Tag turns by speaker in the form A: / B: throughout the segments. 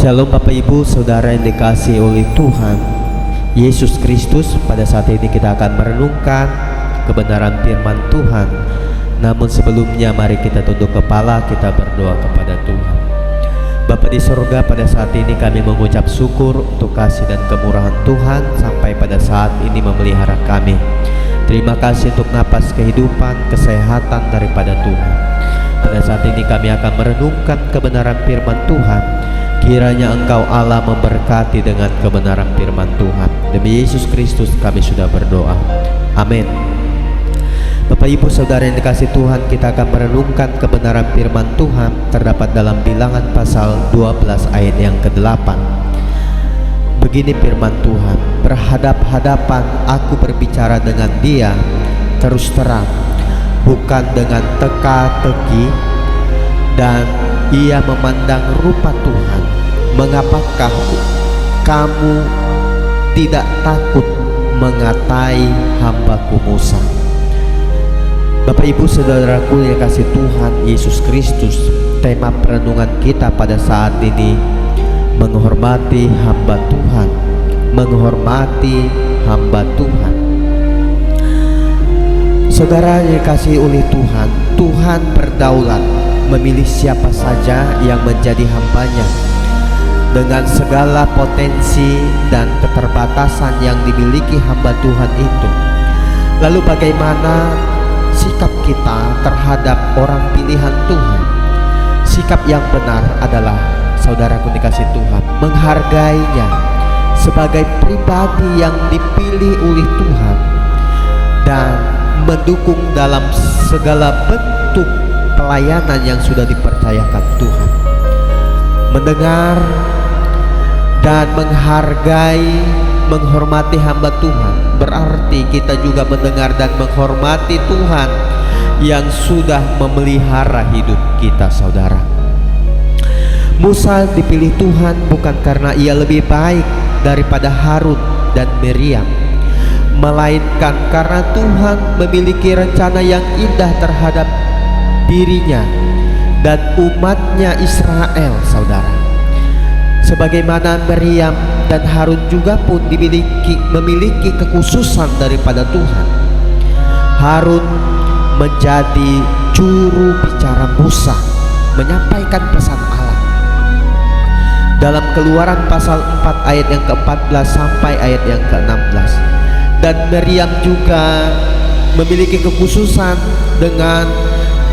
A: Shalom Bapak Ibu Saudara yang dikasihi oleh Tuhan Yesus Kristus. Pada saat ini kita akan merenungkan kebenaran firman Tuhan. Namun sebelumnya mari kita tunduk kepala, kita berdoa kepada Tuhan. Bapa di surga, pada saat ini kami mengucap syukur untuk kasih dan kemurahan Tuhan sampai pada saat ini memelihara kami. Terima kasih untuk napas kehidupan, kesehatan daripada Tuhan. Pada saat ini kami akan merenungkan kebenaran firman Tuhan. Kiranya Engkau Allah memberkati dengan kebenaran firman Tuhan. Demi Yesus Kristus kami sudah berdoa. Amin. Bapak Ibu Saudara yang dikasihi Tuhan, kita akan merenungkan kebenaran firman Tuhan terdapat dalam Bilangan pasal 12 ayat yang ke-8. Begini firman Tuhan, berhadap-hadapan aku berbicara dengan dia terus terang, bukan dengan teka-teki, dan ia memandang rupa Tuhan. Mengapakah kamu tidak takut mengatai hambaku Musa? Bapak Ibu Saudaraku yang kasih Tuhan Yesus Kristus, tema perenungan kita pada saat ini menghormati hamba Tuhan. Menghormati hamba Tuhan. Saudara yang dikasihi oleh Tuhan, Tuhan berdaulat memilih siapa saja yang menjadi hambanya dengan segala potensi dan keterbatasan yang dimiliki hamba Tuhan itu. Lalu bagaimana sikap kita terhadap orang pilihan Tuhan? Sikap yang benar adalah, saudaraku dikasih Tuhan, menghargainya sebagai pribadi yang dipilih oleh Tuhan dan mendukung dalam segala bentuk pelayanan yang sudah dipercayakan Tuhan. Mendengar dan menghargai, menghormati hamba Tuhan berarti kita juga mendengar dan menghormati Tuhan yang sudah memelihara hidup kita, saudara. Musa dipilih Tuhan bukan karena ia lebih baik daripada Harun dan Miriam, melainkan karena Tuhan memiliki rencana yang indah terhadap dirinya dan umatnya Israel, saudara. Sebagaimana Miriam dan Harun juga pun memiliki kekhususan daripada Tuhan. Harun menjadi juru bicara Musa, menyampaikan pesan Allah. Dalam Keluaran pasal 4 ayat yang ke-14 sampai ayat yang ke-16. Dan Miriam juga memiliki kekhususan dengan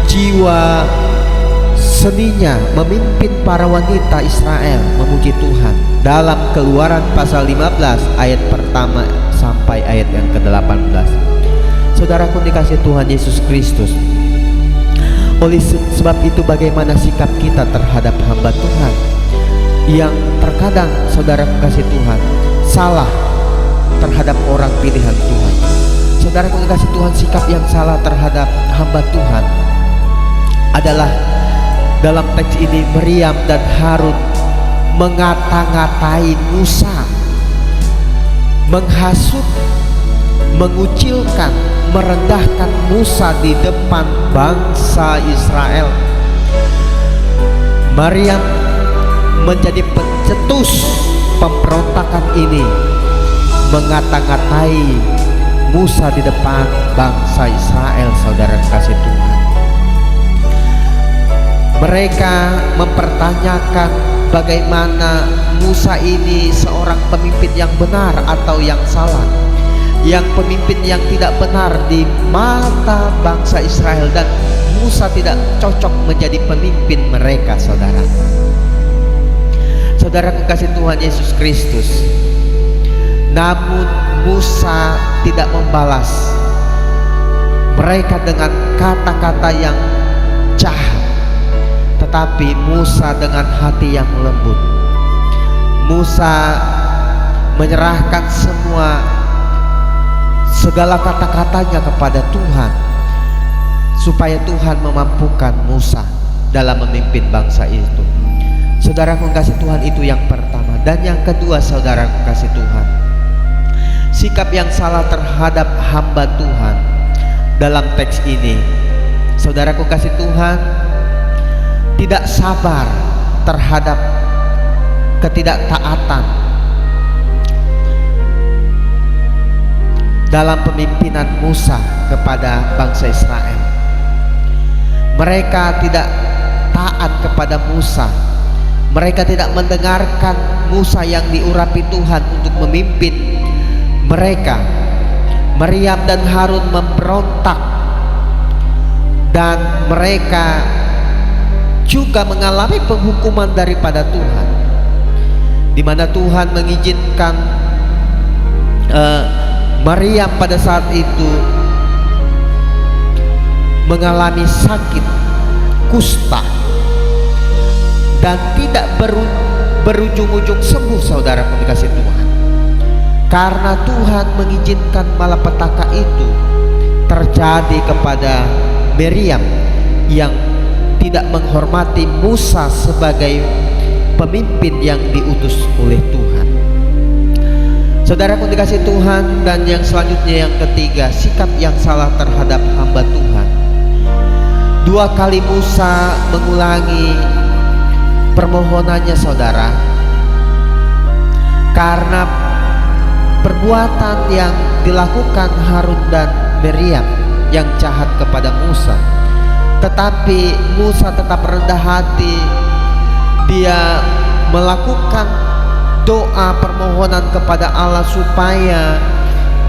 A: jiwa seninya memimpin para wanita Israel memuji Tuhan. Dalam Keluaran pasal 15 ayat pertama sampai ayat yang ke-18. Saudaraku dikasih Tuhan Yesus Kristus, oleh sebab itu bagaimana sikap kita terhadap hamba Tuhan yang terkadang, saudaraku kasih Tuhan, salah terhadap orang pilihan Tuhan. Saudaraku dikasih Tuhan, sikap yang salah terhadap hamba Tuhan adalah dalam teks ini Miriam dan Harun mengata-ngatai Musa, menghasut, mengucilkan, merendahkan Musa di depan bangsa Israel. Miriam menjadi pencetus pemberontakan ini, mengata-ngatai Musa di depan bangsa Israel, saudara kasih Tuhan. Mereka mempertanyakan bagaimana Musa ini seorang pemimpin yang benar atau yang salah, yang pemimpin yang tidak benar di mata bangsa Israel, dan Musa tidak cocok menjadi pemimpin mereka, saudara. Saudara kekasih Tuhan Yesus Kristus, namun Musa tidak membalas mereka dengan kata-kata yang jahat, tetapi Musa dengan hati yang lembut. Musa menyerahkan segala kata-katanya kepada Tuhan, supaya Tuhan memampukan Musa dalam memimpin bangsa itu. Saudara kasih Tuhan, itu yang pertama. Dan yang kedua, saudara kasih Tuhan, sikap yang salah terhadap hamba Tuhan dalam teks ini, saudaraku kasih Tuhan, tidak sabar terhadap ketidaktaatan dalam pemimpinan Musa kepada bangsa Israel. Mereka tidak taat kepada Musa. Mereka tidak mendengarkan Musa yang diurapi Tuhan untuk memimpin mereka. Maryam dan Harun memberontak, dan mereka juga mengalami penghukuman daripada Tuhan, di mana Tuhan mengizinkan Maryam pada saat itu mengalami sakit kusta dan tidak berujung-ujung sembuh, saudara dikasih Tuhan, karena Tuhan mengizinkan malapetaka itu terjadi kepada Maryam yang tidak menghormati Musa sebagai pemimpin yang diutus oleh Tuhan. Saudara dikasih Tuhan, dan yang selanjutnya yang ketiga, sikap yang salah terhadap hamba Tuhan. 2 kali Musa mengulangi permohonannya, saudara, karena perbuatan yang dilakukan Harun dan Maryam yang jahat kepada Musa. Tetapi Musa tetap rendah hati. Dia melakukan doa permohonan kepada Allah supaya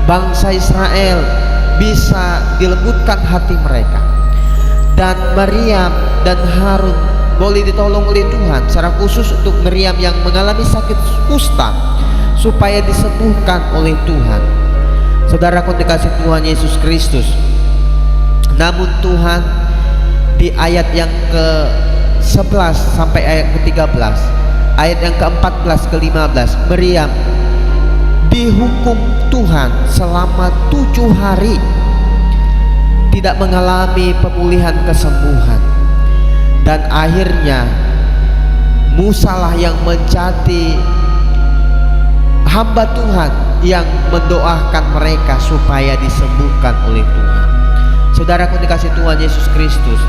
A: bangsa Israel bisa dilembutkan hati mereka, dan Maryam dan Harun boleh ditolong oleh Tuhan, secara khusus untuk Maryam yang mengalami sakit kusta supaya disembuhkan oleh Tuhan. Saudara dikasih Tuhan Yesus Kristus, namun Tuhan di ayat yang ke-11 sampai ayat ke-13, ayat yang ke-14 ke-15, Maryam dihukum Tuhan selama 7 hari, tidak mengalami pemulihan kesembuhan, dan akhirnya Musa lah yang menjadi hamba Tuhan yang mendoakan mereka supaya disembuhkan oleh Tuhan. Saudara dikasih Tuhan Yesus Kristus,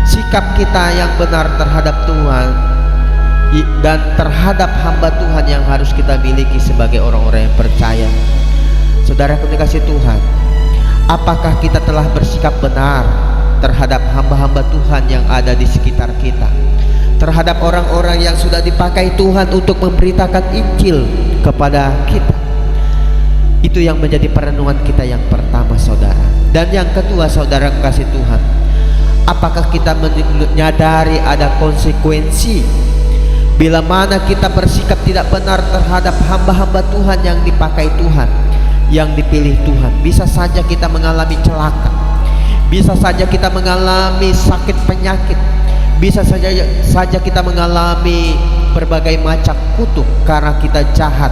A: sikap kita yang benar terhadap Tuhan dan terhadap hamba Tuhan yang harus kita miliki sebagai orang-orang yang percaya. Saudara dikasih Tuhan, apakah kita telah bersikap benar terhadap hamba-hamba Tuhan yang ada di sekitar kita, terhadap orang-orang yang sudah dipakai Tuhan untuk memberitakan Injil kepada kita? Itu yang menjadi perenungan kita yang pertama, saudara. Dan yang kedua, saudara kasih Tuhan, apakah kita menyadari ada konsekuensi bila mana kita bersikap tidak benar terhadap hamba-hamba Tuhan yang dipakai Tuhan, yang dipilih Tuhan? Bisa saja kita mengalami celaka, bisa saja kita mengalami sakit penyakit, bisa saja kita mengalami berbagai macam kutuk karena kita jahat,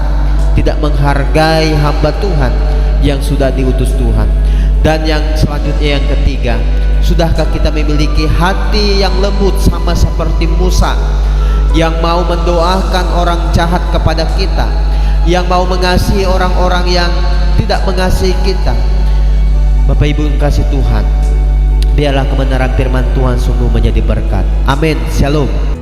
A: tidak menghargai hamba Tuhan yang sudah diutus Tuhan. Dan yang selanjutnya yang ketiga, sudahkah kita memiliki hati yang lembut sama seperti Musa, yang mau mendoakan orang jahat kepada kita, yang mau mengasihi orang-orang yang tidak mengasihi kita? Bapak Ibu kasih Tuhan, biarlah kebenaran firman Tuhan sungguh menjadi berkat. Amin. Shalom.